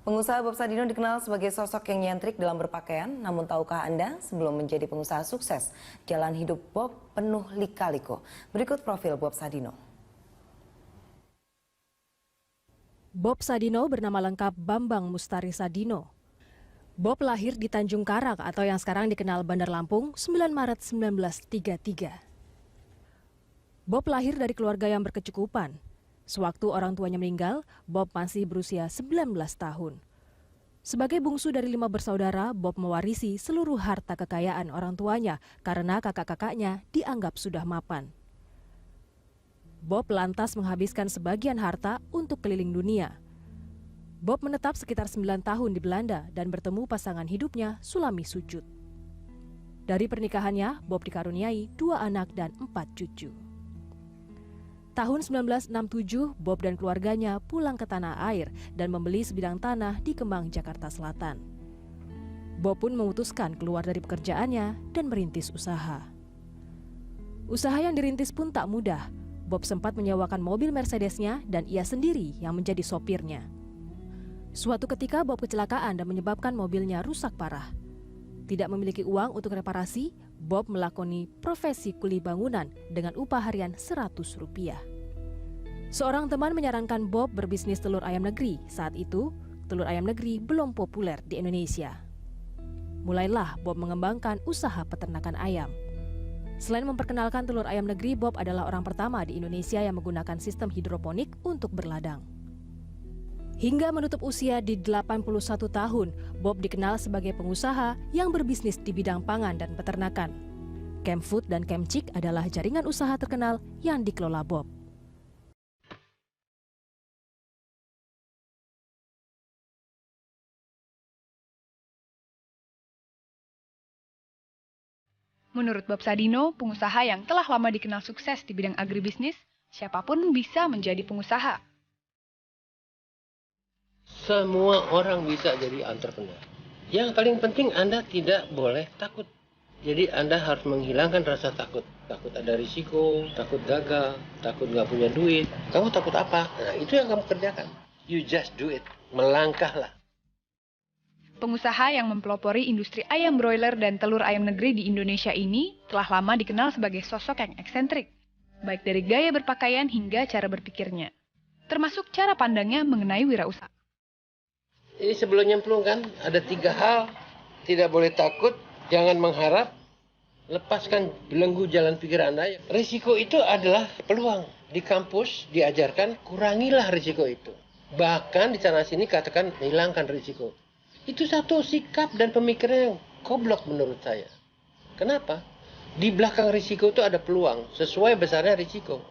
Pengusaha Bob Sadino dikenal sebagai sosok yang nyentrik dalam berpakaian, namun tahukah Anda sebelum menjadi pengusaha sukses, jalan hidup Bob penuh lika-liku. Berikut profil Bob Sadino. Bob Sadino bernama lengkap Bambang Mustari Sadino. Bob lahir di Tanjung Karang atau yang sekarang dikenal Bandar Lampung 9 Maret 1933. Bob lahir dari keluarga yang berkecukupan. Sewaktu orang tuanya meninggal, Bob masih berusia 19 tahun. Sebagai bungsu dari 5 bersaudara, Bob mewarisi seluruh harta kekayaan orang tuanya karena kakak-kakaknya dianggap sudah mapan. Bob lantas menghabiskan sebagian harta untuk keliling dunia. Bob menetap sekitar 9 tahun di Belanda dan bertemu pasangan hidupnya, Sulami Sujud. Dari pernikahannya, Bob dikaruniai 2 anak dan 4 cucu. Tahun 1967, Bob dan keluarganya pulang ke tanah air dan membeli sebidang tanah di Kemang, Jakarta Selatan. Bob pun memutuskan keluar dari pekerjaannya dan merintis usaha. Usaha yang dirintis pun tak mudah. Bob sempat menyewakan mobil Mercedesnya dan ia sendiri yang menjadi sopirnya. Suatu ketika Bob kecelakaan dan menyebabkan mobilnya rusak parah. Tidak memiliki uang untuk reparasi, Bob melakoni profesi kuli bangunan dengan upah harian Rp100. Seorang teman menyarankan Bob berbisnis telur ayam negeri. Saat itu, telur ayam negeri belum populer di Indonesia. Mulailah Bob mengembangkan usaha peternakan ayam. Selain memperkenalkan telur ayam negeri, Bob adalah orang pertama di Indonesia yang menggunakan sistem hidroponik untuk berladang. Hingga menutup usia di 81 tahun, Bob dikenal sebagai pengusaha yang berbisnis di bidang pangan dan peternakan. Kemfood dan Kemcik adalah jaringan usaha terkenal yang dikelola Bob. Menurut Bob Sadino, pengusaha yang telah lama dikenal sukses di bidang agribisnis, siapapun bisa menjadi pengusaha. Semua orang bisa jadi entrepreneur. Yang paling penting Anda tidak boleh takut. Jadi Anda harus menghilangkan rasa takut. Takut ada risiko, takut gagal, takut nggak punya duit. Kamu takut apa? Nah, itu yang kamu kerjakan. You just do it. Melangkahlah. Pengusaha yang mempelopori industri ayam broiler dan telur ayam negeri di Indonesia ini telah lama dikenal sebagai sosok yang eksentrik, baik dari gaya berpakaian hingga cara berpikirnya, termasuk cara pandangnya mengenai wirausaha. Ini sebelum nyemplung kan, ada 3 hal. Tidak boleh takut, jangan mengharap, lepaskan belenggu jalan pikir Anda. Risiko itu adalah peluang. Di kampus diajarkan, kurangilah risiko itu. Bahkan di sana sini katakan, hilangkan risiko. Itu satu sikap dan pemikiran yang goblok menurut saya. Kenapa? Di belakang risiko itu ada peluang, sesuai besarnya risiko.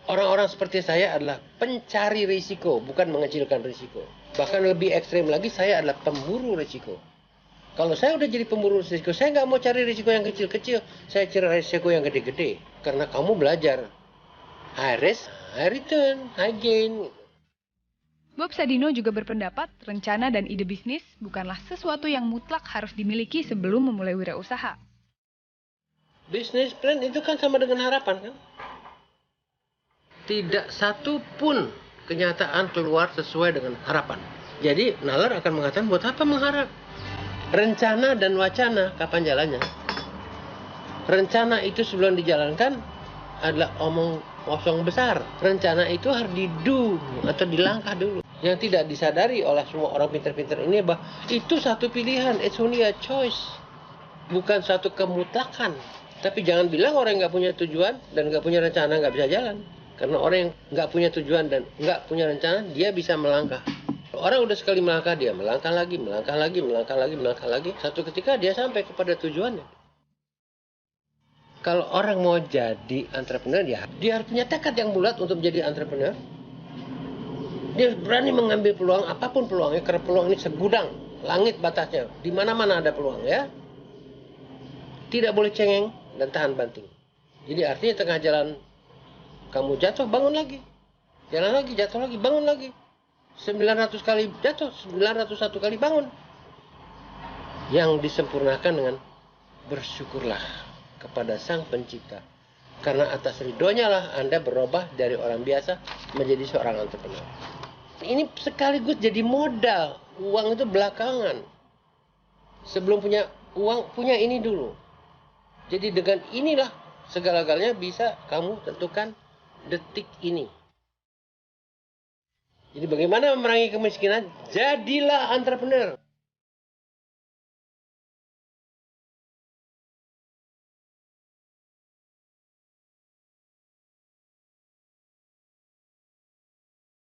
Orang-orang seperti saya adalah pencari risiko, bukan mengecilkan risiko. Bahkan lebih ekstrim lagi, saya adalah pemburu risiko. Kalau saya udah jadi pemburu risiko, saya nggak mau cari risiko yang kecil-kecil. Saya cari risiko yang gede-gede. Karena kamu belajar. High risk, high return, high gain. Bob Sadino juga berpendapat rencana dan ide bisnis bukanlah sesuatu yang mutlak harus dimiliki sebelum memulai wirausaha. Bisnis plan itu kan sama dengan harapan kan? Tidak satu pun kenyataan keluar sesuai dengan harapan. Jadi nalar akan mengatakan buat apa mengharap? Rencana dan wacana kapan jalannya? Rencana itu sebelum dijalankan adalah omong kosong besar. Rencana itu harus didu atau dilangkah dulu. Yang tidak disadari oleh semua orang pintar-pintar ini bahwa itu satu pilihan, it's only a choice. Bukan satu kemutlakan. Tapi jangan bilang orang yang nggak punya tujuan dan nggak punya rencana nggak bisa jalan. Karena orang yang nggak punya tujuan dan nggak punya rencana, dia bisa melangkah. Orang udah sekali melangkah, dia melangkah lagi, melangkah lagi, melangkah lagi, melangkah lagi. Satu ketika dia sampai kepada tujuannya. Kalau orang mau jadi entrepreneur, dia harus punya tekad yang bulat untuk menjadi entrepreneur. Dia berani mengambil peluang, apapun peluangnya, karena peluang ini segudang, langit batasnya. Di mana-mana ada peluang ya. Tidak boleh cengeng dan tahan banting. Jadi artinya tengah jalan, kamu jatuh, bangun lagi. Jalan lagi, jatuh lagi, bangun lagi. 900 kali jatuh, 901 kali bangun. Yang disempurnakan dengan bersyukurlah kepada Sang Pencipta. Karena atas ridhonya lah Anda berubah dari orang biasa menjadi seorang entrepreneur. Ini sekaligus jadi modal. Uang itu belakangan. Sebelum punya uang, punya ini dulu. Jadi dengan inilah segala-galanya bisa kamu tentukan detik ini. Jadi bagaimana memerangi kemiskinan? Jadilah entrepreneur.